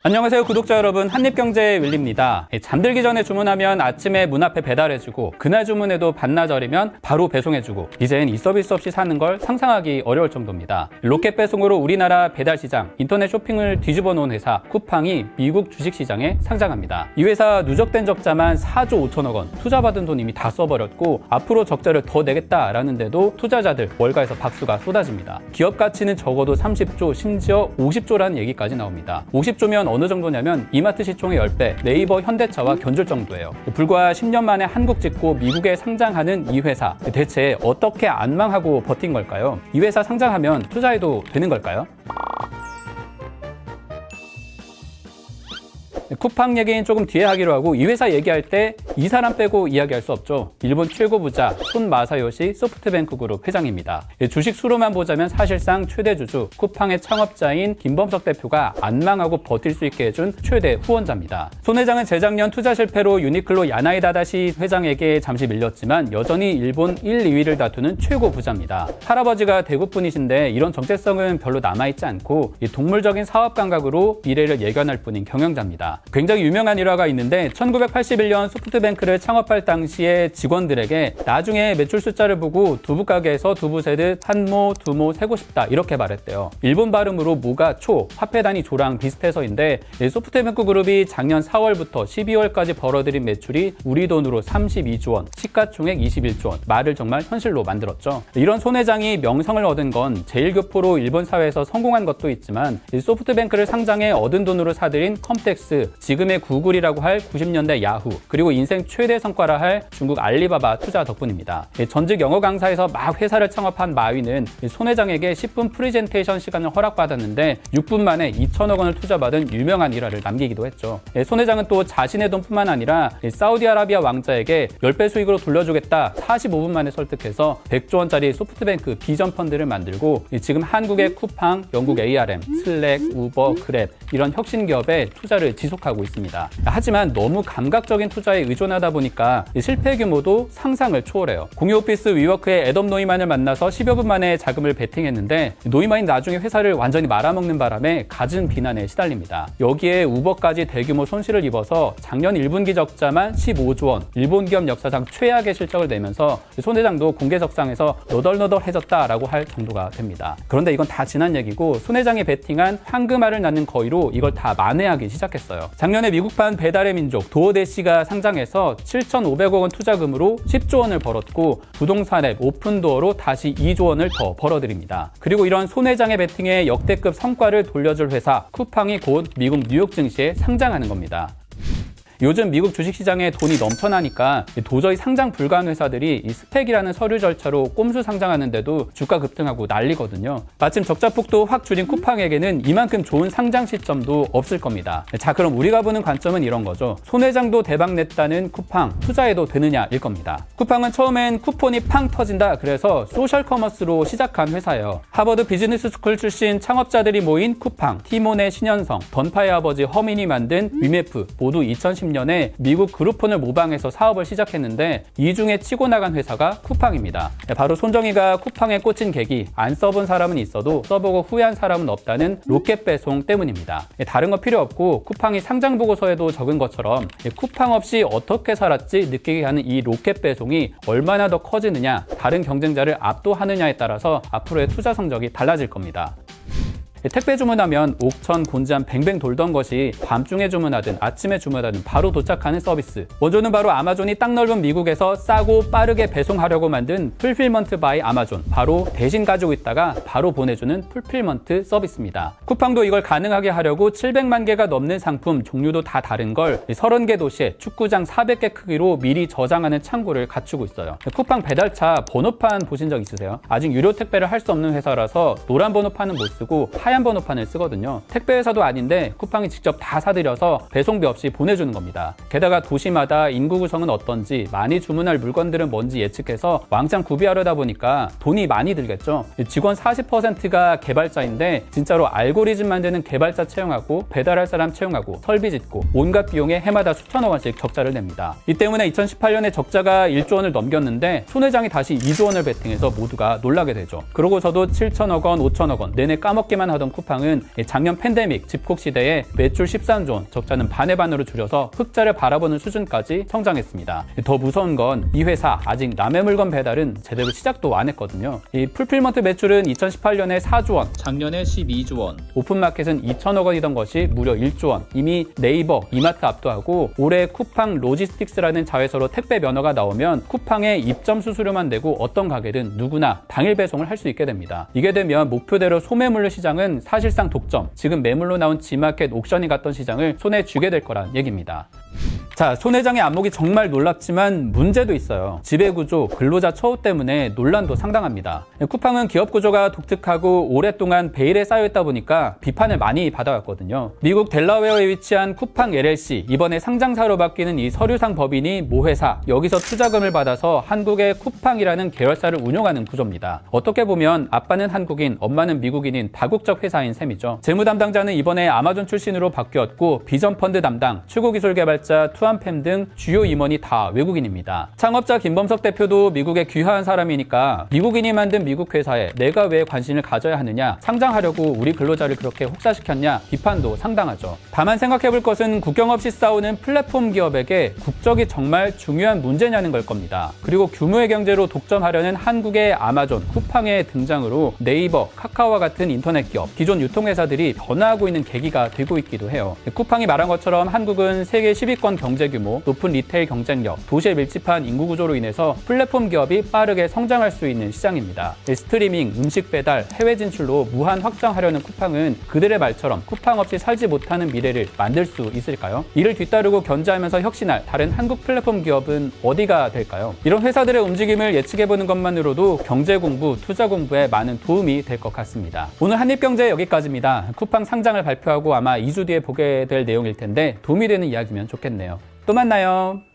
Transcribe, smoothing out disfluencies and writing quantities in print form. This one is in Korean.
안녕하세요 구독자 여러분, 한입경제의 윌리입니다. 잠들기 전에 주문하면 아침에 문 앞에 배달해주고 그날 주문해도 반나절이면 바로 배송해주고 이젠 이 서비스 없이 사는 걸 상상하기 어려울 정도입니다. 로켓 배송으로 우리나라 배달시장, 인터넷 쇼핑을 뒤집어 놓은 회사 쿠팡이 미국 주식시장에 상장합니다. 이 회사 누적된 적자만 4조 5천억 원, 투자받은 돈 이미 다 써버렸고 앞으로 적자를 더 내겠다라는데도 투자자들 월가에서 박수가 쏟아집니다. 기업 가치는 적어도 30조, 심지어 50조라는 얘기까지 나옵니다. 50조면 어느 정도냐면 이마트 시총의 10배, 네이버 현대차와 견줄 정도예요. 불과 10년 만에 한국 짓고 미국에 상장하는 이 회사, 대체 어떻게 안 망하고 버틴 걸까요? 이 회사 상장하면 투자해도 되는 걸까요? 쿠팡 얘기는 조금 뒤에 하기로 하고, 이 회사 얘기할 때 이 사람 빼고 이야기할 수 없죠. 일본 최고 부자 손 마사요시 소프트뱅크 그룹 회장입니다. 주식 수로만 보자면 사실상 최대 주주, 쿠팡의 창업자인 김범석 대표가 안 망하고 버틸 수 있게 해준 최대 후원자입니다. 손 회장은 재작년 투자 실패로 유니클로 야나이 다다시 회장에게 잠시 밀렸지만 여전히 일본 1, 2위를 다투는 최고 부자입니다. 할아버지가 대구 분이신데 이런 정체성은 별로 남아있지 않고 동물적인 사업 감각으로 미래를 예견할 뿐인 경영자입니다. 굉장히 유명한 일화가 있는데 1981년 소프트뱅크를 창업할 당시에 직원들에게 나중에 매출 숫자를 보고 두부 가게에서 두부 세듯 한 모, 두 모 세고 싶다 이렇게 말했대요. 일본 발음으로 모가 초, 화폐 단위 조랑 비슷해서인데 소프트뱅크 그룹이 작년 4월부터 12월까지 벌어들인 매출이 우리 돈으로 32조 원, 시가총액 21조 원, 말을 정말 현실로 만들었죠. 이런 손 회장이 명성을 얻은 건 제일교포로 일본 사회에서 성공한 것도 있지만 소프트뱅크를 상장해 얻은 돈으로 사들인 컴텍스, 지금의 구글이라고 할 90년대 야후, 그리고 인생 최대 성과라 할 중국 알리바바 투자 덕분입니다. 전직 영어 강사에서 막 회사를 창업한 마위는 손 회장에게 10분 프리젠테이션 시간을 허락받았는데 6분 만에 2천억 원을 투자받은 유명한 일화를 남기기도 했죠. 손 회장은 또 자신의 돈뿐만 아니라 사우디아라비아 왕자에게 10배 수익으로 돌려주겠다 45분 만에 설득해서 100조 원짜리 소프트뱅크 비전 펀드를 만들고 지금 한국의 쿠팡, 영국 ARM, 슬랙, 우버, 그랩 이런 혁신 기업에 투자를 지속하고 있습니다. 하지만 너무 감각적인 투자에 의존하다 보니까 실패 규모도 상상을 초월해요. 공유 오피스 위워크의 애덤 노이만을 만나서 10여 분 만에 자금을 베팅했는데 노이만이 나중에 회사를 완전히 말아먹는 바람에 갖은 비난에 시달립니다. 여기에 우버까지 대규모 손실을 입어서 작년 1분기 적자만 15조 원, 일본 기업 역사상 최악의 실적을 내면서 손 회장도 공개석상에서 너덜너덜해졌다라고 할 정도가 됩니다. 그런데 이건 다 지난 얘기고 손 회장이 베팅한 황금알을 낳는 거위로 이걸 다 만회하기 시작했어요. 작년에 미국판 배달의 민족 도어대시가 상장해서 7,500억 원 투자금으로 10조 원을 벌었고 부동산 앱 오픈도어로 다시 2조 원을 더 벌어들입니다. 그리고 이런 손 회장의 베팅에 역대급 성과를 돌려줄 회사 쿠팡이 곧 미국 뉴욕 증시에 상장하는 겁니다. 요즘 미국 주식시장에 돈이 넘쳐나니까 도저히 상장 불가한 회사들이 이 스펙이라는 서류 절차로 꼼수 상장하는데도 주가 급등하고 난리거든요. 마침 적자폭도 확 줄인 쿠팡에게는 이만큼 좋은 상장 시점도 없을 겁니다. 자, 그럼 우리가 보는 관점은 이런 거죠. 손 회장도 대박 냈다는 쿠팡, 투자해도 되느냐일 겁니다. 쿠팡은 처음엔 쿠폰이 팡 터진다 그래서 소셜 커머스로 시작한 회사예요. 하버드 비즈니스 스쿨 출신 창업자들이 모인 쿠팡, 티몬의 신현성, 던파의 아버지 허민이 만든 위메프 모두 2010년에 미국 그룹폰을 모방해서 사업을 시작했는데 이 중에 치고 나간 회사가 쿠팡입니다. 바로 손정희가 쿠팡에 꽂힌 계기, 안 써본 사람은 있어도 써보고 후회한 사람은 없다는 로켓 배송 때문입니다. 다른 거 필요 없고 쿠팡이 상장 보고서에도 적은 것처럼 쿠팡 없이 어떻게 살았지 느끼게 하는 이 로켓 배송이 얼마나 더 커지느냐, 다른 경쟁자를 압도하느냐에 따라서 앞으로의 투자 성적이 달라질 겁니다. 택배 주문하면 옥천, 곤지암 뱅뱅 돌던 것이 밤중에 주문하든 아침에 주문하든 바로 도착하는 서비스. 원조는 바로 아마존이 땅 넓은 미국에서 싸고 빠르게 배송하려고 만든 풀필먼트 바이 아마존. 바로 대신 가지고 있다가 바로 보내주는 풀필먼트 서비스입니다. 쿠팡도 이걸 가능하게 하려고 700만 개가 넘는 상품 종류도 다 다른 걸 30개 도시에 축구장 400개 크기로 미리 저장하는 창고를 갖추고 있어요. 쿠팡 배달차 번호판 보신 적 있으세요? 아직 유료 택배를 할 수 없는 회사라서 노란 번호판은 못 쓰고 하얀 번호판을 쓰거든요. 택배회사도 아닌데 쿠팡이 직접 다 사들여서 배송비 없이 보내주는 겁니다. 게다가 도시마다 인구 구성은 어떤지, 많이 주문할 물건들은 뭔지 예측해서 왕창 구비하려다 보니까 돈이 많이 들겠죠. 직원 40%가 개발자인데 진짜로 알고리즘 만드는 개발자 채용하고 배달할 사람 채용하고 설비 짓고 온갖 비용에 해마다 수천억 원씩 적자를 냅니다. 이 때문에 2018년에 적자가 1조 원을 넘겼는데 손 회장이 다시 2조 원을 베팅해서 모두가 놀라게 되죠. 그러고서도 7천억 원, 5천억 원 내내 까먹기만 하던 성장하던 쿠팡은 작년 팬데믹 집콕 시대에 매출 13조 원, 적자는 반의 반으로 줄여서 흑자를 바라보는 수준까지 성장했습니다. 더 무서운 건 이 회사 아직 남의 물건 배달은 제대로 시작도 안 했거든요. 이 풀필먼트 매출은 2018년에 4조 원, 작년에 12조 원, 오픈마켓은 2천억 원이던 것이 무려 1조 원, 이미 네이버, 이마트 압도하고 올해 쿠팡 로지스틱스라는 자회사로 택배 면허가 나오면 쿠팡에 입점 수수료만 내고 어떤 가게든 누구나 당일 배송을 할 수 있게 됩니다. 이게 되면 목표대로 소매물류 시장은 사실상 독점, 지금 매물로 나온 지마켓 옥션이 갔던 시장을 손에 쥐게 될 거란 얘기입니다. 자, 손 회장의 안목이 정말 놀랍지만 문제도 있어요. 지배구조, 근로자 처우 때문에 논란도 상당합니다. 쿠팡은 기업 구조가 독특하고 오랫동안 베일에 쌓여있다 보니까 비판을 많이 받아왔거든요. 미국 델라웨어에 위치한 쿠팡 LLC, 이번에 상장사로 바뀌는 이 서류상 법인이 모회사, 여기서 투자금을 받아서 한국의 쿠팡이라는 계열사를 운영하는 구조입니다. 어떻게 보면 아빠는 한국인, 엄마는 미국인인 다국적 회사인 셈이죠. 재무 담당자는 이번에 아마존 출신으로 바뀌었고 비전 펀드 담당, 추구 기술 개발자, 투안팸 등 주요 임원이 다 외국인입니다. 창업자 김범석 대표도 미국에 귀화한 사람이니까 미국인이 만든 미국 회사에 내가 왜 관심을 가져야 하느냐, 상장하려고 우리 근로자를 그렇게 혹사시켰냐 비판도 상당하죠. 다만 생각해볼 것은 국경 없이 싸우는 플랫폼 기업에게 국적이 정말 중요한 문제냐는 걸 겁니다. 그리고 규모의 경제로 독점하려는 한국의 아마존, 쿠팡의 등장으로 네이버, 카카오와 같은 인터넷 기업, 기존 유통회사들이 변화하고 있는 계기가 되고 있기도 해요. 쿠팡이 말한 것처럼 한국은 세계 10위권 경제 규모, 높은 리테일 경쟁력, 도시에 밀집한 인구 구조로 인해서 플랫폼 기업이 빠르게 성장할 수 있는 시장입니다. 스트리밍, 음식 배달, 해외 진출로 무한 확장하려는 쿠팡은 그들의 말처럼 쿠팡 없이 살지 못하는 미래를 만들 수 있을까요? 이를 뒤따르고 견제하면서 혁신할 다른 한국 플랫폼 기업은 어디가 될까요? 이런 회사들의 움직임을 예측해보는 것만으로도 경제 공부, 투자 공부에 많은 도움이 될 것 같습니다. 오늘 한입경제 여기까지입니다. 쿠팡 상장을 발표하고 아마 2주 뒤에 보게 될 내용일 텐데 도움이 되는 이야기면 좋겠네요. 또 만나요.